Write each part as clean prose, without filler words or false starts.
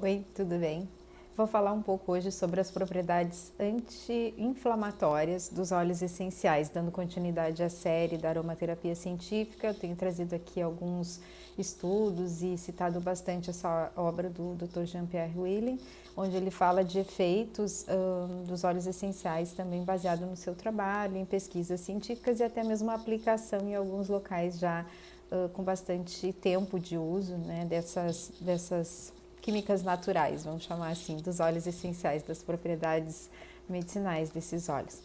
Oi, tudo bem? Vou falar um pouco hoje sobre as propriedades anti-inflamatórias dos óleos essenciais, dando continuidade à série da aromaterapia científica. Eu tenho trazido aqui alguns estudos e citado bastante essa obra do Dr. Jean-Pierre Willing, onde ele fala de efeitos dos óleos essenciais, também baseado no seu trabalho, em pesquisas científicas e até mesmo a aplicação em alguns locais já com bastante tempo de uso, né, dessas químicas naturais, vamos chamar assim, dos óleos essenciais, das propriedades medicinais desses óleos.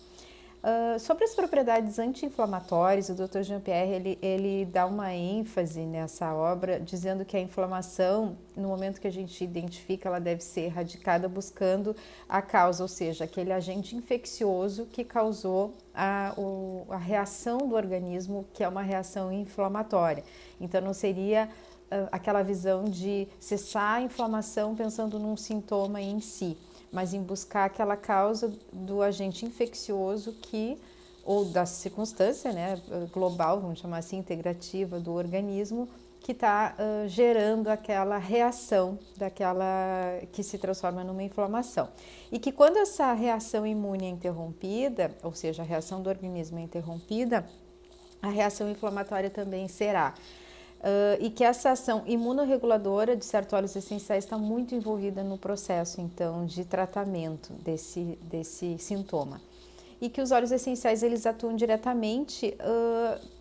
Sobre as propriedades anti-inflamatórias, o Dr. Jean-Pierre ele dá uma ênfase nessa obra, dizendo que a inflamação, no momento que a gente identifica, ela deve ser erradicada buscando a causa, ou seja, aquele agente infeccioso que causou a reação do organismo, que é uma reação inflamatória. Então, não seria aquela visão de cessar a inflamação pensando num sintoma em si, mas em buscar aquela causa do agente infeccioso ou da circunstância, né, global, vamos chamar assim, integrativa do organismo, que está gerando aquela reação que se transforma numa inflamação. E que quando essa reação imune é interrompida, ou seja, a reação do organismo é interrompida, a reação inflamatória também será. E que essa ação imunorreguladora de certos óleos essenciais está muito envolvida no processo, então, de tratamento desse sintoma. E que os óleos essenciais, eles atuam diretamente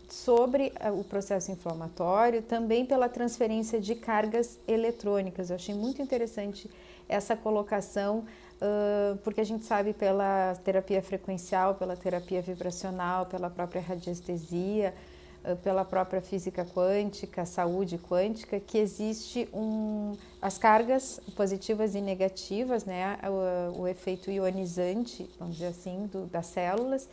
sobre o processo inflamatório, também pela transferência de cargas eletrônicas. Eu achei muito interessante essa colocação, porque a gente sabe pela terapia frequencial, pela terapia vibracional, pela própria radiestesia, pela própria física quântica, saúde quântica, que existe as cargas positivas e negativas, né, o efeito ionizante, vamos dizer assim, das células,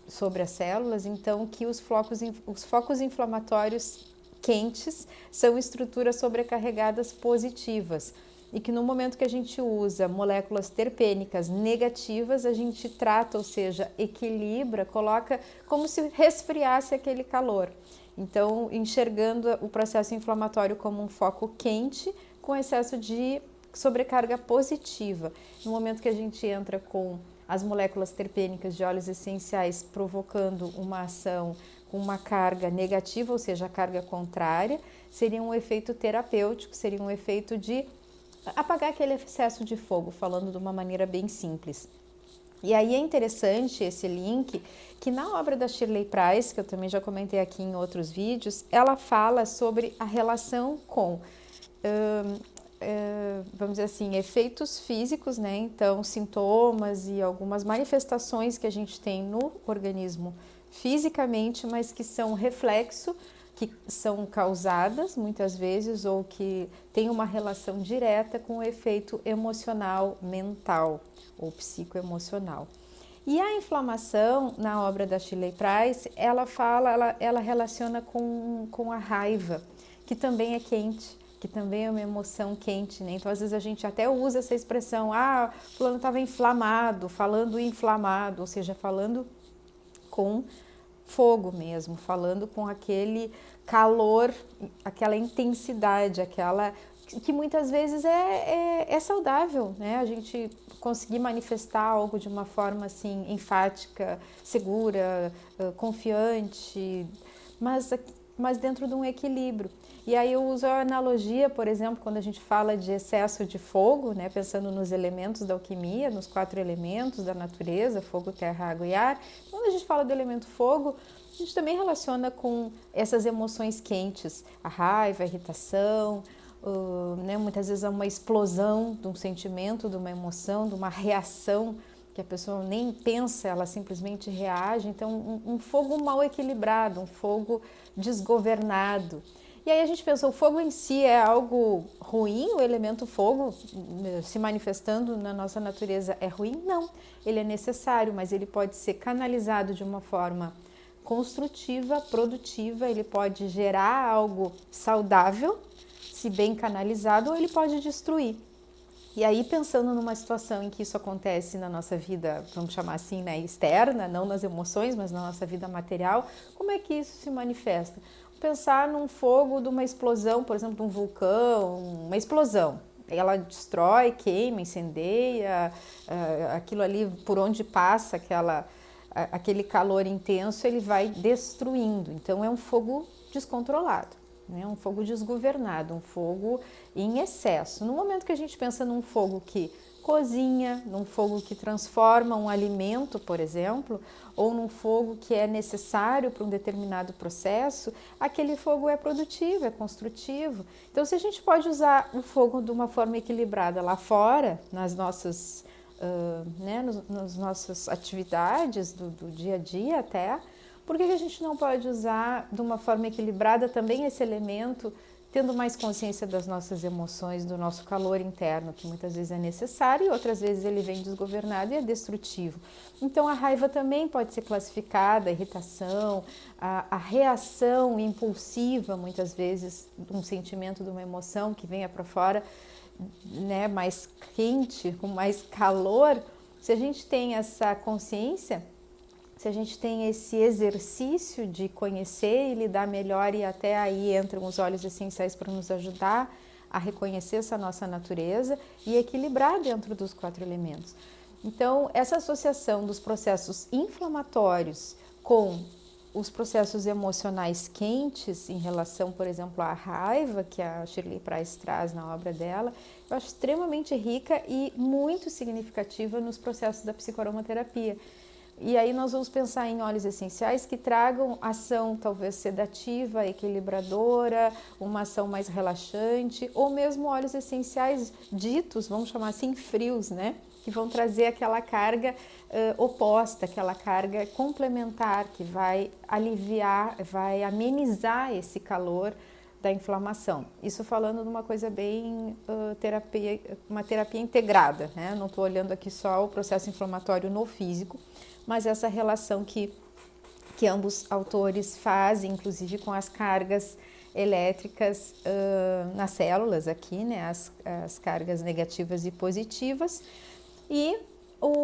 sobre as células, então que os focos inflamatórios quentes são estruturas sobrecarregadas positivas, e que no momento que a gente usa moléculas terpênicas negativas, a gente trata, ou seja, equilibra, coloca como se resfriasse aquele calor. Então, enxergando o processo inflamatório como um foco quente com excesso de sobrecarga positiva. No momento que a gente entra com as moléculas terpênicas de óleos essenciais provocando uma ação com uma carga negativa, ou seja, a carga contrária, seria um efeito terapêutico, seria um efeito de apagar aquele excesso de fogo, falando de uma maneira bem simples. E aí é interessante esse link, que na obra da Shirley Price, que eu também já comentei aqui em outros vídeos, ela fala sobre a relação com, vamos dizer assim, efeitos físicos, né? Então, sintomas e algumas manifestações que a gente tem no organismo fisicamente, mas que são reflexo, que são causadas muitas vezes ou que têm uma relação direta com o efeito emocional, mental ou psicoemocional. E a inflamação, na obra da Shirley Price, ela relaciona com a raiva, que também é quente, que também é uma emoção quente, né? Então, às vezes a gente até usa essa expressão, fulano estava inflamado, falando inflamado, ou seja, falando com fogo mesmo, falando com aquele calor, aquela intensidade, aquela que muitas vezes é saudável, né? A gente conseguir manifestar algo de uma forma assim enfática, segura, confiante, mas dentro de um equilíbrio. E aí eu uso a analogia, por exemplo, quando a gente fala de excesso de fogo, né, pensando nos elementos da alquimia, nos 4 elementos da natureza, fogo, terra, água e ar. Quando a gente fala do elemento fogo, a gente também relaciona com essas emoções quentes, a raiva, a irritação, né, muitas vezes é uma explosão de um sentimento, de uma emoção, de uma reação que a pessoa nem pensa, ela simplesmente reage. Então, um fogo mal equilibrado, um fogo desgovernado. E aí a gente pensa, o fogo em si é algo ruim? O elemento fogo se manifestando na nossa natureza é ruim? Não, ele é necessário, mas ele pode ser canalizado de uma forma construtiva, produtiva, ele pode gerar algo saudável, se bem canalizado, ou ele pode destruir. E aí, pensando numa situação em que isso acontece na nossa vida, vamos chamar assim, né, externa, não nas emoções, mas na nossa vida material, como é que isso se manifesta? Pensar num fogo de uma explosão, por exemplo, de um vulcão, uma explosão. ela destrói, queima, incendeia, aquilo ali por onde passa aquele calor intenso, ele vai destruindo. Então é um fogo descontrolado, né? Um fogo desgovernado, um fogo em excesso. No momento que a gente pensa num fogo que cozinha, num fogo que transforma um alimento, por exemplo, ou num fogo que é necessário para um determinado processo, aquele fogo é produtivo, é construtivo. Então, se a gente pode usar o fogo de uma forma equilibrada lá fora, nas nossas, nas nossas atividades do dia a dia até, por que a gente não pode usar de uma forma equilibrada também esse elemento, tendo mais consciência das nossas emoções, do nosso calor interno, que muitas vezes é necessário e outras vezes ele vem desgovernado e é destrutivo. Então a raiva também pode ser classificada, a irritação, a reação impulsiva, muitas vezes, de um sentimento, de uma emoção que venha para fora, né, mais quente, com mais calor. Se a gente tem essa consciência, se a gente tem esse exercício de conhecer e lidar melhor, e até aí entram os óleos essenciais para nos ajudar a reconhecer essa nossa natureza e equilibrar dentro dos 4 elementos. Então, essa associação dos processos inflamatórios com os processos emocionais quentes em relação, por exemplo, à raiva, que a Shirley Price traz na obra dela, eu acho extremamente rica e muito significativa nos processos da psicoaromaterapia. E aí nós vamos pensar em óleos essenciais que tragam ação talvez sedativa, equilibradora, uma ação mais relaxante, ou mesmo óleos essenciais ditos, vamos chamar assim, frios, né? Que vão trazer aquela carga oposta, aquela carga complementar que vai aliviar, vai amenizar esse calor da inflamação. Isso falando de uma coisa bem uma terapia integrada, né? Não estou olhando aqui só o processo inflamatório no físico, mas essa relação que ambos autores fazem, inclusive com as cargas elétricas nas células aqui, né? As cargas negativas e positivas e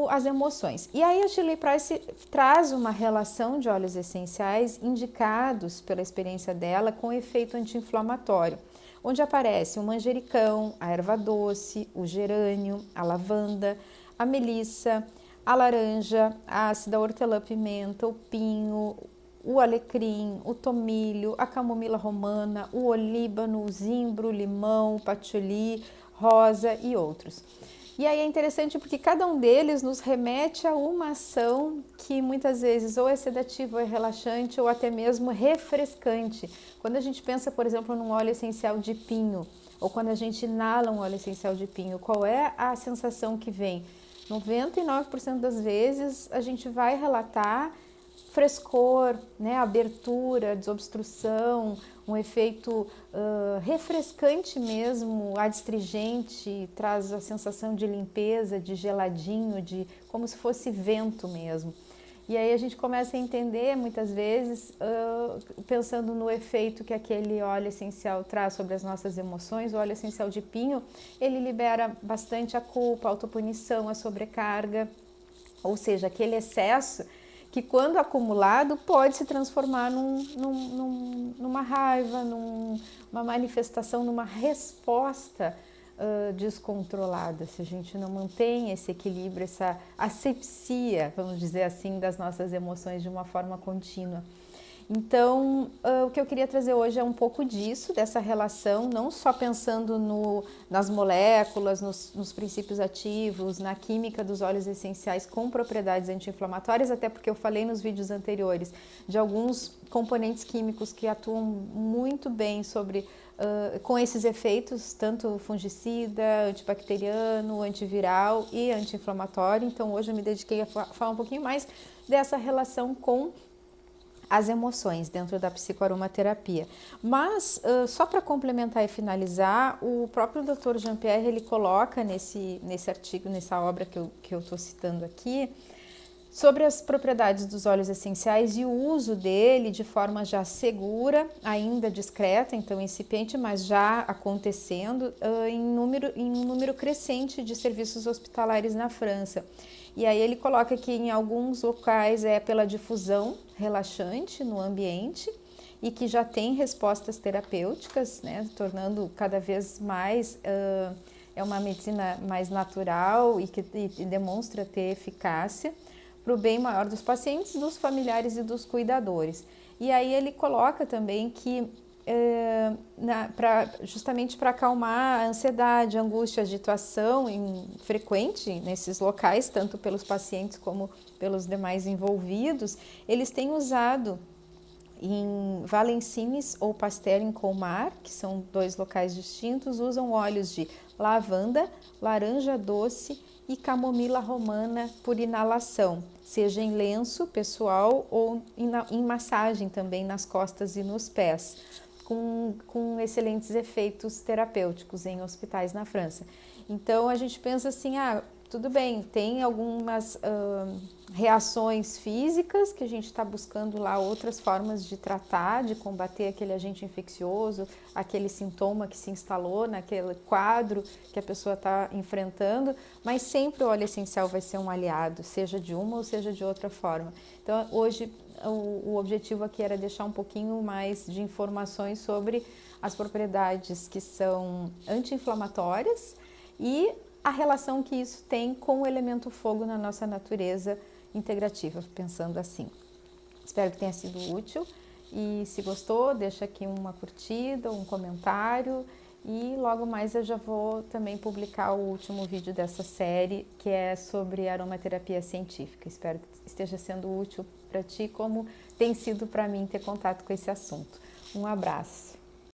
as emoções. E aí a Shirley Price traz uma relação de óleos essenciais indicados pela experiência dela com efeito anti-inflamatório, onde aparece o manjericão, a erva doce, o gerânio, a lavanda, a melissa, a laranja, a ácida hortelã-pimenta, o pinho, o alecrim, o tomilho, a camomila romana, o olíbano, o zimbro, o limão, o patchouli, rosa e outros. E aí é interessante porque cada um deles nos remete a uma ação que muitas vezes ou é sedativa, ou é relaxante, ou até mesmo refrescante. Quando a gente pensa, por exemplo, num óleo essencial de pinho, ou quando a gente inala um óleo essencial de pinho, qual é a sensação que vem? 99% das vezes a gente vai relatar frescor, né, abertura, desobstrução, um efeito refrescante mesmo, adstringente, traz a sensação de limpeza, de geladinho, de como se fosse vento mesmo. E aí a gente começa a entender muitas vezes, pensando no efeito que aquele óleo essencial traz sobre as nossas emoções. O óleo essencial de pinho, ele libera bastante a culpa, a autopunição, a sobrecarga, ou seja, aquele excesso que quando acumulado pode se transformar numa raiva, numa manifestação, numa resposta descontrolada, se a gente não mantém esse equilíbrio, essa asepsia, vamos dizer assim, das nossas emoções de uma forma contínua. Então, o que eu queria trazer hoje é um pouco disso, dessa relação, não só pensando nas moléculas, nos princípios ativos, na química dos óleos essenciais com propriedades anti-inflamatórias, até porque eu falei nos vídeos anteriores de alguns componentes químicos que atuam muito bem com esses efeitos, tanto fungicida, antibacteriano, antiviral e anti-inflamatório. Então, hoje eu me dediquei a falar um pouquinho mais dessa relação com as emoções dentro da psicoaromaterapia. Mas, só para complementar e finalizar, o próprio Dr. Jean-Pierre, ele coloca nesse artigo, nessa obra que eu estou citando aqui, sobre as propriedades dos óleos essenciais e o uso dele de forma já segura, ainda discreta, então incipiente, mas já acontecendo em um número crescente de serviços hospitalares na França. E aí ele coloca que em alguns locais é pela difusão relaxante no ambiente e que já tem respostas terapêuticas, né, tornando cada vez mais é uma medicina mais natural e que demonstra ter eficácia para o bem maior dos pacientes, dos familiares e dos cuidadores. E aí ele coloca também que justamente para acalmar a ansiedade, a angústia, a agitação frequente nesses locais, tanto pelos pacientes como pelos demais envolvidos, eles têm usado em Valenciennes ou Pasteur em Colmar, que são 2 locais distintos, usam óleos de lavanda, laranja doce e camomila romana por inalação, seja em lenço pessoal ou em massagem também nas costas e nos pés, com excelentes efeitos terapêuticos em hospitais na França. Então a gente pensa assim, tudo bem, tem algumas reações físicas que a gente está buscando lá outras formas de tratar, de combater aquele agente infeccioso, aquele sintoma que se instalou naquele quadro que a pessoa está enfrentando, mas sempre o óleo essencial vai ser um aliado, seja de uma ou seja de outra forma. Então hoje o objetivo aqui era deixar um pouquinho mais de informações sobre as propriedades que são anti-inflamatórias e a relação que isso tem com o elemento fogo na nossa natureza integrativa, pensando assim. Espero que tenha sido útil e se gostou, deixa aqui uma curtida, um comentário e logo mais eu já vou também publicar o último vídeo dessa série que é sobre aromaterapia científica. Espero que esteja sendo útil para ti como tem sido para mim ter contato com esse assunto. Um abraço.